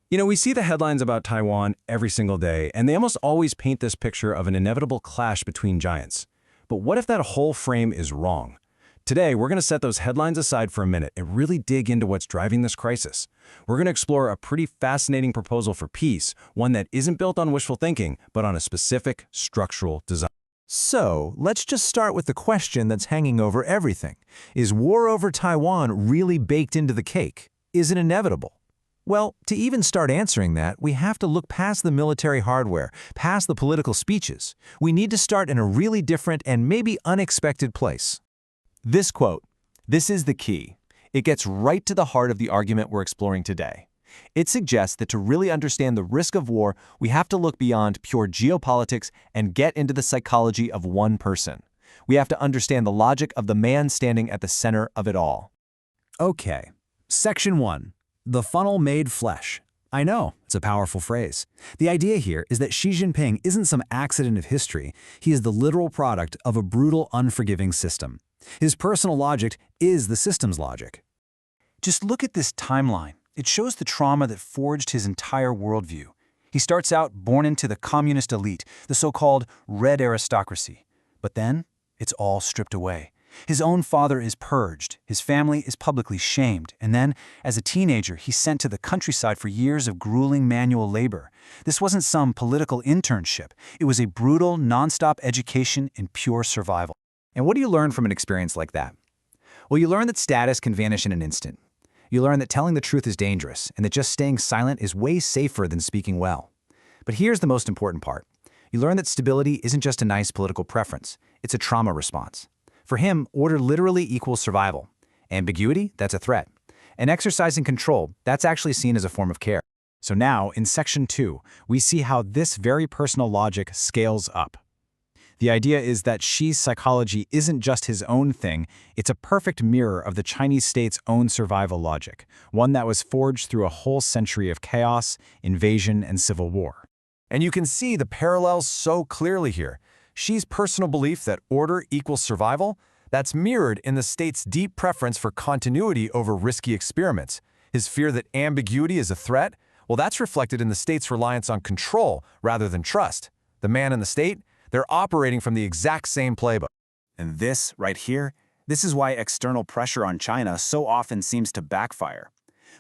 You know, we see the headlines about Taiwan every single day, and they almost always paint this picture of an inevitable clash between giants. But what if that whole frame is wrong? Today, we're going to set those headlines aside for a minute and really dig into what's driving this crisis. We're going to explore a pretty fascinating proposal for peace, one that isn't built on wishful thinking, but on a specific structural design. So, let's just start with the question that's hanging over everything. Is war over Taiwan really baked into the cake? Is it inevitable? Well, to even start answering that, we have to look past the military hardware, past the political speeches. We need to start in a really different and maybe unexpected place. This quote, "This is the key." It gets right to the heart of the argument we're exploring today. It suggests that to really understand the risk of war, we have to look beyond pure geopolitics and get into the psychology of one person. We have to understand the logic of the man standing at the center of it all. Okay, Section 1. The funnel made flesh. I know, it's a powerful phrase. The idea here is that Xi Jinping isn't some accident of history. He is the literal product of a brutal, unforgiving system. His personal logic is the system's logic. Just look at this timeline. It shows the trauma that forged his entire worldview. He starts out born into the communist elite, the so-called red aristocracy. But then, it's all stripped away. His own father is purged, his family is publicly shamed, and then, as a teenager, he's sent to the countryside for years of grueling manual labor. This wasn't some political internship. It was a brutal, nonstop education in pure survival. And what do you learn from an experience like that? Well, you learn that status can vanish in an instant. You learn that telling the truth is dangerous, and that just staying silent is way safer than speaking well. But here's the most important part. You learn that stability isn't just a nice political preference, it's a trauma response. For him, order literally equals survival. Ambiguity, that's a threat. And exercising control, that's actually seen as a form of care. So now, in Section 2, we see how this very personal logic scales up. The idea is that Xi's psychology isn't just his own thing, it's a perfect mirror of the Chinese state's own survival logic, one that was forged through a whole century of chaos, invasion, and civil war. And you can see the parallels so clearly here. Xi's personal belief that order equals survival, that's mirrored in the state's deep preference for continuity over risky experiments. His fear that ambiguity is a threat, well, that's reflected in the state's reliance on control rather than trust. The man and the state, they're operating from the exact same playbook. And this, right here, this is why external pressure on China so often seems to backfire.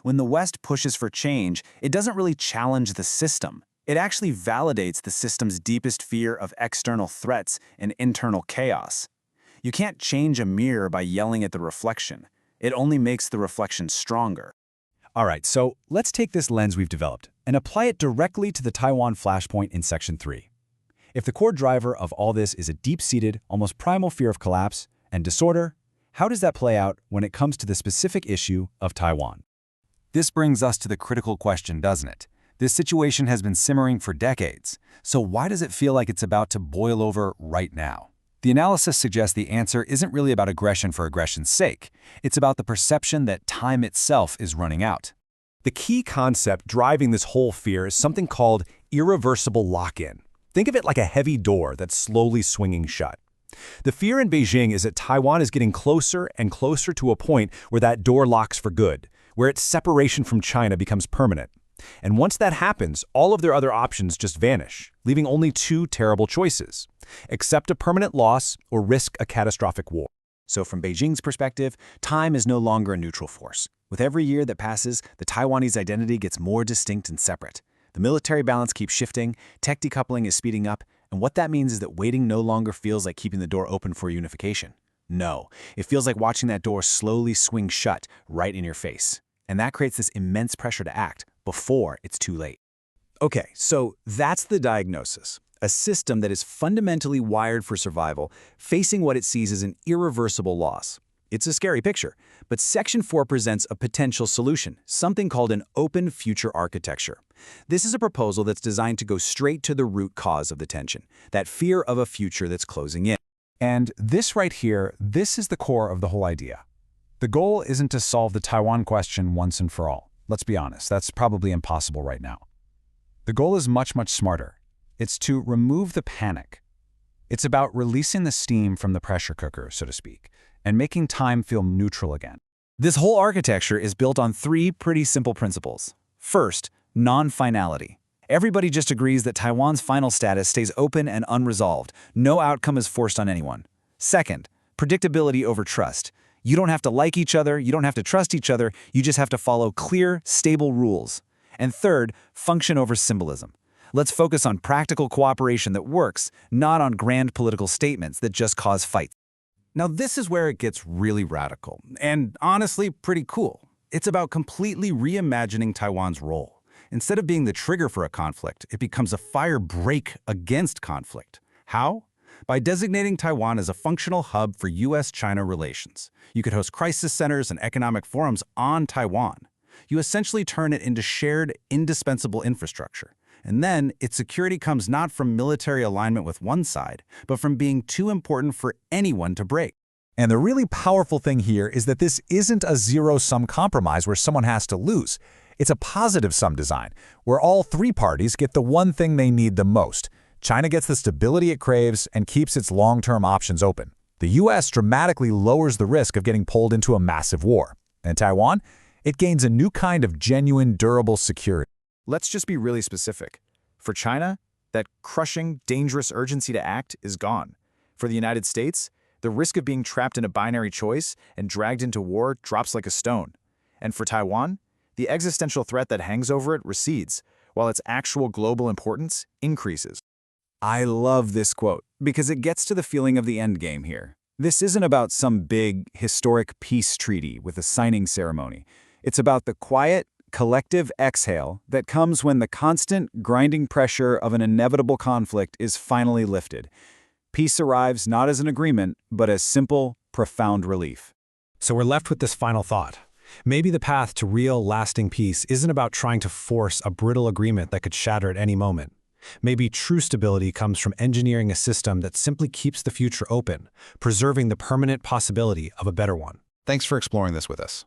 When the West pushes for change, it doesn't really challenge the system. It actually validates the system's deepest fear of external threats and internal chaos. You can't change a mirror by yelling at the reflection. It only makes the reflection stronger. All right, so let's take this lens we've developed and apply it directly to the Taiwan flashpoint in Section 3. If the core driver of all this is a deep-seated, almost primal fear of collapse and disorder, how does that play out when it comes to the specific issue of Taiwan? This brings us to the critical question, doesn't it? This situation has been simmering for decades, so why does it feel like it's about to boil over right now? The analysis suggests the answer isn't really about aggression for aggression's sake. It's about the perception that time itself is running out. The key concept driving this whole fear is something called irreversible lock-in. Think of it like a heavy door that's slowly swinging shut. The fear in Beijing is that Taiwan is getting closer and closer to a point where that door locks for good, where its separation from China becomes permanent. And once that happens, all of their other options just vanish, leaving only two terrible choices: accept a permanent loss or risk a catastrophic war. So from Beijing's perspective, time is no longer a neutral force. With every year that passes, the Taiwanese identity gets more distinct and separate. The military balance keeps shifting, tech decoupling is speeding up, and what that means is that waiting no longer feels like keeping the door open for unification. No, it feels like watching that door slowly swing shut right in your face. And that creates this immense pressure to act before it's too late. Okay, so that's the diagnosis. A system that is fundamentally wired for survival, facing what it sees as an irreversible loss. It's a scary picture, but Section 4 presents a potential solution, something called an open future architecture. This is a proposal that's designed to go straight to the root cause of the tension, that fear of a future that's closing in. And this right here, this is the core of the whole idea. The goal isn't to solve the Taiwan question once and for all. Let's be honest, that's probably impossible right now. The goal is much, much smarter. It's to remove the panic. It's about releasing the steam from the pressure cooker, so to speak, and making time feel neutral again. This whole architecture is built on three pretty simple principles. First, Non-finality. Everybody just agrees that Taiwan's final status stays open and unresolved. No outcome is forced on anyone. Second, predictability over trust. You don't have to like each other, you don't have to trust each other, you just have to follow clear, stable rules. And third, function over symbolism. Let's focus on practical cooperation that works, not on grand political statements that just cause fights. Now, this is where it gets really radical, and honestly, pretty cool. It's about completely reimagining Taiwan's role. Instead of being the trigger for a conflict, it becomes a fire break against conflict. How? By designating Taiwan as a functional hub for U.S.-China relations. You could host crisis centers and economic forums on Taiwan. You essentially turn it into shared, indispensable infrastructure. And then, its security comes not from military alignment with one side, but from being too important for anyone to break. And the really powerful thing here is that this isn't a zero-sum compromise where someone has to lose. It's a positive-sum design, where all three parties get the one thing they need the most. China gets the stability it craves and keeps its long-term options open. The U.S. dramatically lowers the risk of getting pulled into a massive war. And Taiwan? It gains a new kind of genuine, durable security. Let's just be really specific. For China, that crushing, dangerous urgency to act is gone. For the United States, the risk of being trapped in a binary choice and dragged into war drops like a stone. And for Taiwan, the existential threat that hangs over it recedes, while its actual global importance increases. I love this quote, because it gets to the feeling of the endgame here. This isn't about some big, historic peace treaty with a signing ceremony. It's about the quiet, collective exhale that comes when the constant, grinding pressure of an inevitable conflict is finally lifted. Peace arrives not as an agreement, but as simple, profound relief. So we're left with this final thought. Maybe the path to real, lasting peace isn't about trying to force a brittle agreement that could shatter at any moment. Maybe true stability comes from engineering a system that simply keeps the future open, preserving the permanent possibility of a better one. Thanks for exploring this with us.